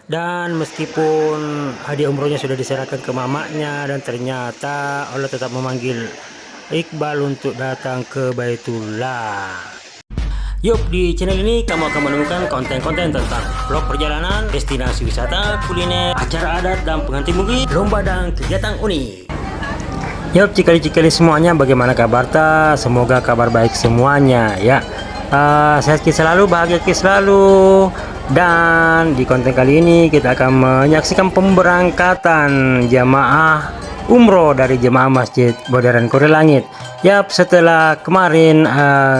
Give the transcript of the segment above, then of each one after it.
Dan meskipun hadiah umrohnya sudah diserahkan ke mamanya, dan ternyata Allah tetap memanggil Iqbal untuk datang ke Baitullah. Yuk, di channel ini kamu akan menemukan konten-konten tentang vlog perjalanan, destinasi wisata, kuliner, acara adat dan pengantin bukit, lomba dan kegiatan unik. Yuk cikali-cikali semuanya, bagaimana kabar ta? Semoga kabar baik semuanya ya. Sehat selalu, bahagia selalu. Dan di konten kali ini kita akan menyaksikan pemberangkatan jamaah umroh dari jemaah Masjid Modern Korea Langit. Yap, setelah kemarin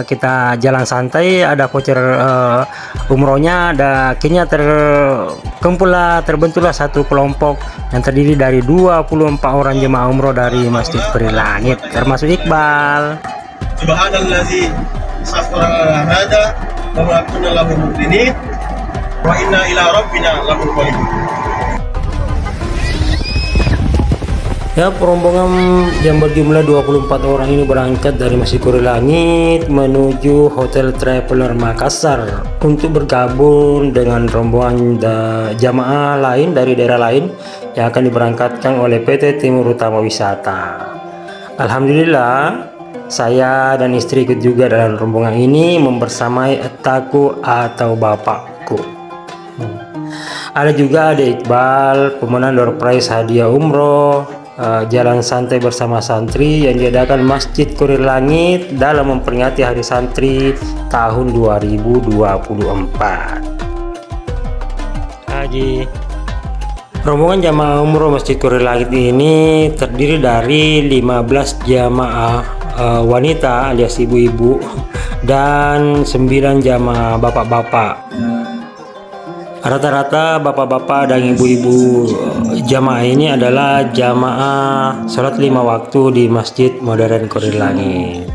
kita jalan santai, ada voucher umrohnya, akhirnya terbentuklah satu kelompok yang terdiri dari 24 orang jemaah umroh dari Masjid Korea Langit, termasuk Iqbal. Subhanallazi sakhkhara hada wa ma kunna lahu muqrinin wa inna ila rabbina lamunqalibun. Ya, rombongan yang berjumlah 24 orang ini berangkat dari Masjid Korea Langit menuju Hotel Traveler Makassar untuk bergabung dengan rombongan jamaah lain dari daerah lain yang akan diberangkatkan oleh PT Timur Utama Wisata. Alhamdulillah, saya dan istri ikut juga dalam rombongan ini membersamai etaku atau bapakku. Ada juga adik Iqbal, pemenang door prize hadiah umroh, jalan santai bersama santri yang diadakan Masjid Korea Langit dalam memperingati Hari Santri tahun 2024. Haji. Rombongan jamaah umroh Masjid Korea Langit ini terdiri dari 15 jamaah wanita alias ibu-ibu dan 9 jamaah bapak-bapak. Rata-rata bapak-bapak dan ibu-ibu jamaah ini adalah jamaah sholat 5 waktu di Masjid Modern Korea Langit.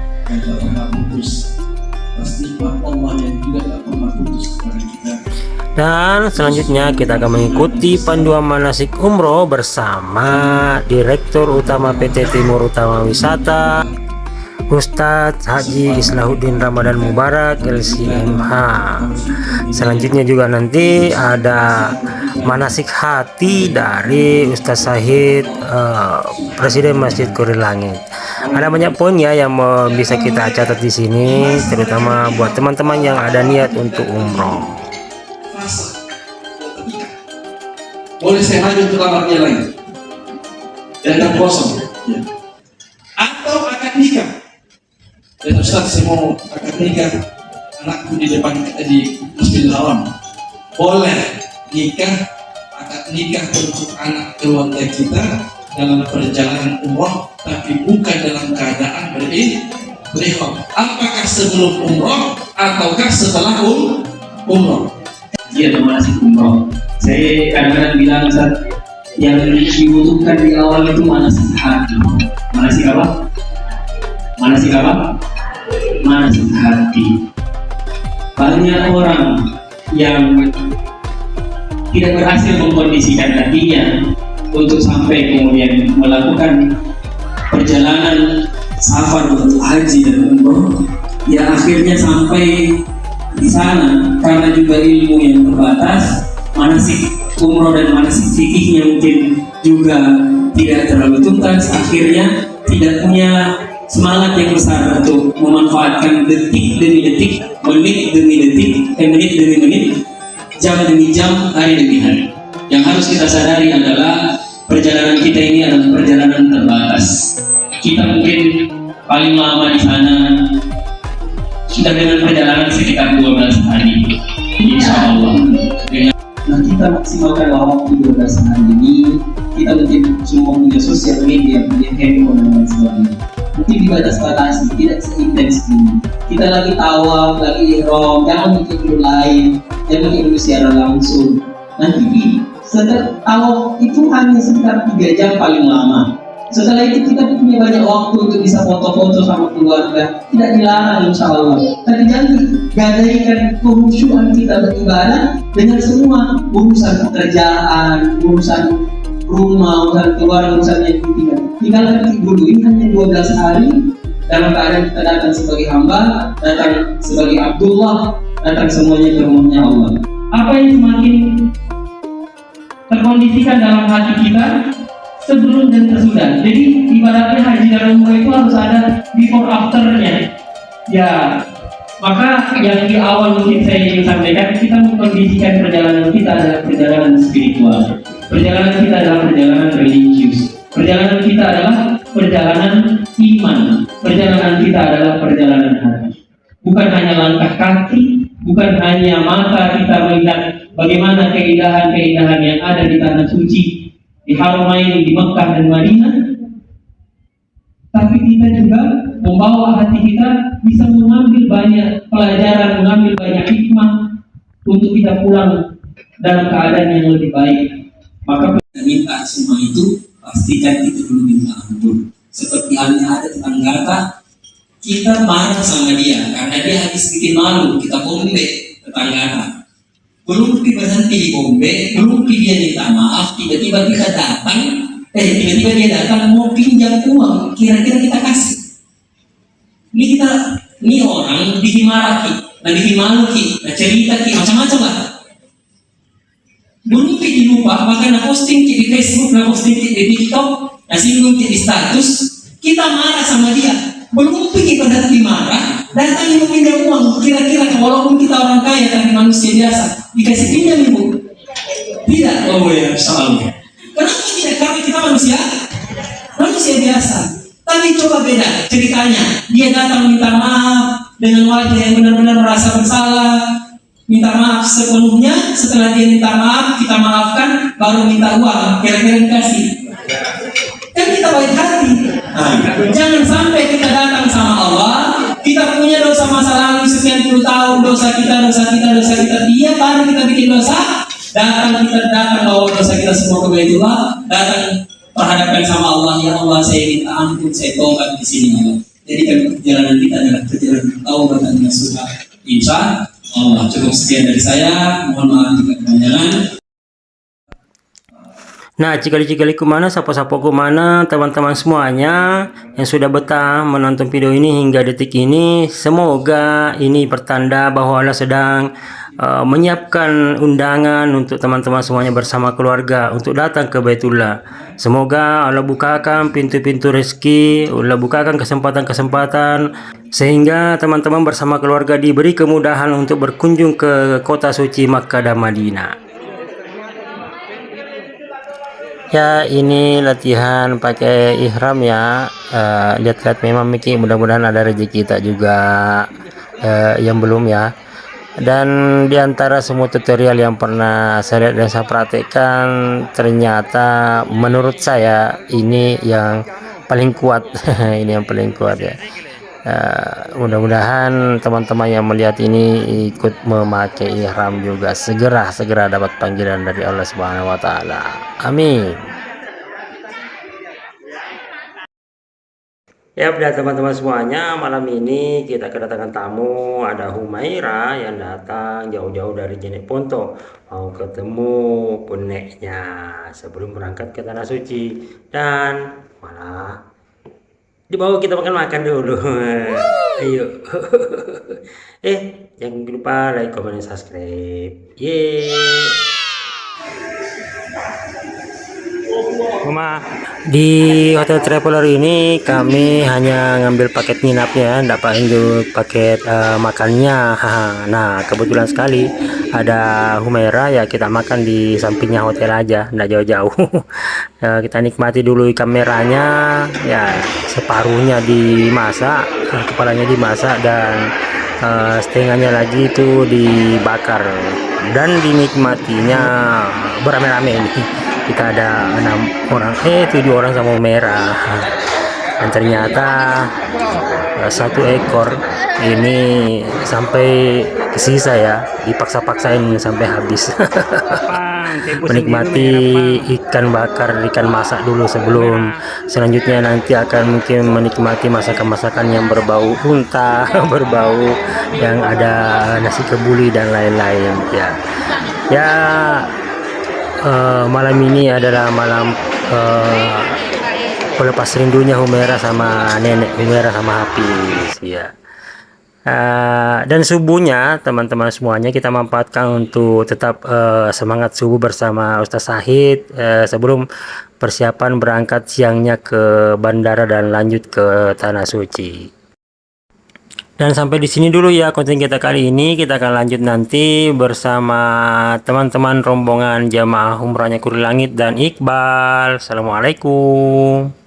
Dan selanjutnya kita akan mengikuti panduan manasik umroh bersama Direktur Utama PT Timur Utama Wisata, Ustadz Haji Islahuddin Ramadan Mubarak LCMH. Selanjutnya juga nanti ada manasik hati dari Ustadz Syahid, Presiden Masjid Korea Langit. Ada banyak poin ya yang bisa kita catat di sini, terutama buat teman-teman yang ada niat untuk umroh. Boleh saya maju ke kamarnya lagi dan kosong ya. Atau akad nikah. Dan Ustaz, saya mau akad nikah anakku di depan di Masjidil Haram. Boleh nikah, akad nikah untuk anak keluarga kita dalam perjalanan umroh, tapi bukan dalam keadaan berihram. Apakah sebelum umroh ataukah setelah umroh? Iya, manasik umroh. Saya kadang-kadang bilang, Ustaz, yang dibutuhkan di awal itu manasik hati. Manasik apa? Manasik apa? Manasik hati. Banyak orang yang tidak berhasil mengkondisikan hatinya untuk sampai kemudian melakukan perjalanan safar untuk haji dan umroh, ya akhirnya sampai di sana karena juga ilmu yang terbatas, manasik umroh dan manasik fikihnya mungkin juga tidak terlalu tuntas, akhirnya tidak punya semangat yang besar untuk memanfaatkan detik demi detik, menit demi detik, menit demi menit, jam demi jam, hari demi hari. Yang harus kita sadari adalah perjalanan kita ini adalah perjalanan terbatas. Kita mungkin paling lama di sana sudah dengan perjalanan sekitar 12 hari, insya Allah. Nah, kita maksimalkan waktu 12 hari ini. Kita mungkin semua punya sosial media, punya handphone dan lain sebagainya. Mungkin dibatas-batasi, tidak seintens ini. Kita lagi tawaf, lagi ihram, jangan bikin dulu live, jangan bikin dulu secara langsung. Nanti setelah tawaf itu hanya sekitar 3 jam paling lama. Setelah itu kita punya banyak waktu untuk bisa foto-foto sama keluarga. Tidak dilarang, insya Allah. Tapi jangan gadaikan kehusyuan kita beribadah dengan semua urusan pekerjaan, urusan rumah, urusan keluarga, urusan yang penting. Tinggalkan itu dulu. Ini hanya 12 hari dalam keadaan kita datang sebagai hamba, datang sebagai Abdullah, datang semuanya ke rumahnya Allah. Apa yang semakin terkondisikan dalam hati kita sebelum dan sesudah. Jadi ibaratnya haji dan umroh itu harus ada before afternya. Ya, maka yang di awal mungkin saya ingin sampaikan, kita mengkondisikan perjalanan kita adalah perjalanan spiritual, perjalanan kita adalah perjalanan religius, perjalanan kita adalah perjalanan iman, perjalanan kita adalah perjalanan hati. Bukan hanya langkah kaki, bukan hanya mata kita melihat bagaimana keindahan-keindahan yang ada di tanah suci, di Haramain, di Mekah dan Madinah, tapi kita juga membawa hati kita bisa mengambil banyak pelajaran, mengambil banyak hikmah untuk kita pulang dalam keadaan yang lebih baik. Maka kita minta semua itu, pastikan kita dulu minta ampun. Seperti halnya ada tetangga kita marah sama dia karena dia habis bikin malu, kita bombe tetangga. Belum berhenti di bombe, belum dia minta maaf, tiba-tiba kita datang, tiba-tiba dia datang mau pinjam uang, kira-kira kita kasih. Ini orang bikin marah ki, nah bikin malu ki, nah cerita ki, macam-macam lah. Belum lupa, maka na posting ki di Facebook, na posting ki di TikTok, na singgung ki di status, kita marah sama dia. Belum kita berhenti marah, datang ibu pinjam uang, kira-kira walaupun kita orang kaya tapi manusia biasa, dikasih pinjam ibu? Tidak, oh ya, salah. Kenapa tidak? Karena kita manusia biasa. Tapi coba beda ceritanya, dia datang minta maaf dengan wajah yang benar-benar merasa bersalah, minta maaf sepenuhnya, setelah dia minta maaf, kita maafkan, baru minta uang, kira-kira dikasih. Kan kita baik hati. Jangan sampai kita datang sama Allah, kita punya dosa masa lalu sekian puluh tahun, dosa kita, dia baru kita bikin dosa, datang bawa dosa kita semua ke Baitullah, datang perhadapkan sama Allah, ya Allah saya minta ampun, saya tobat di sini Allah. Jadi kan perjalanan kita adalah perjalanan taubat dan nasuha. Insya Allah. Cukup sekian dari saya, mohon maaf jika kepanjangan. Nah, cikali-cikali kumana, sapa-sapa kumana, teman-teman semuanya yang sudah betah menonton video ini hingga detik ini, semoga ini pertanda bahwa Allah sedang menyiapkan undangan untuk teman-teman semuanya bersama keluarga untuk datang ke Baitullah. Semoga Allah bukakan pintu-pintu rezeki, Allah bukakan kesempatan-kesempatan sehingga teman-teman bersama keluarga diberi kemudahan untuk berkunjung ke kota suci Makkah dan Madinah. Ya, ini latihan pakai ihram ya. Lihat-lihat memang Miki, mudah-mudahan ada rezeki kita juga yang belum ya. Dan diantara semua tutorial yang pernah saya lihat dan saya praktekkan, ternyata menurut saya ini yang paling kuat. Ini yang paling kuat ya. Mudah-mudahan teman-teman yang melihat ini ikut memakai ihram juga, segera dapat panggilan dari Allah Subhanahu wa taala. Amin. Ya udah teman-teman semuanya, malam ini kita kedatangan tamu, ada Humaira yang datang jauh-jauh dari Jeneponto mau ketemu boneknya sebelum berangkat ke tanah suci, dan malah dibawa kita makan dulu. Ayo. Jangan lupa like, comment, dan subscribe. Di Hotel Traveler ini kami hanya ngambil paket nginapnya, enggak paket makannya. Nah, kebetulan sekali ada Humaira ya, kita makan di sampingnya hotel aja, enggak jauh-jauh. Kita nikmati dulu ikan merahnya ya, separuhnya dimasak, kepalanya dimasak, dan setengahnya lagi itu dibakar dan dinikmatinya beramai-ramai ini. Kita ada 7 orang sama merah, dan ternyata 1 ekor ini sampai ke sisa ya, dipaksa-paksain sampai habis. Menikmati ikan bakar, ikan masak dulu sebelum selanjutnya nanti akan mungkin menikmati masakan-masakan yang berbau unta, berbau yang ada nasi kebuli dan lain-lain ya. Malam ini adalah malam pelepas rindunya Humaira sama nenek Humaira sama Hafiz ya. Dan subuhnya teman-teman semuanya kita manfaatkan untuk tetap semangat subuh bersama Ustaz Syahid sebelum persiapan berangkat siangnya ke bandara dan lanjut ke Tanah Suci. Dan sampai di sini dulu ya konten kita kali ini. Kita akan lanjut nanti bersama teman-teman rombongan jamaah umrahnya Kuri Langit dan Iqbal. Assalamualaikum.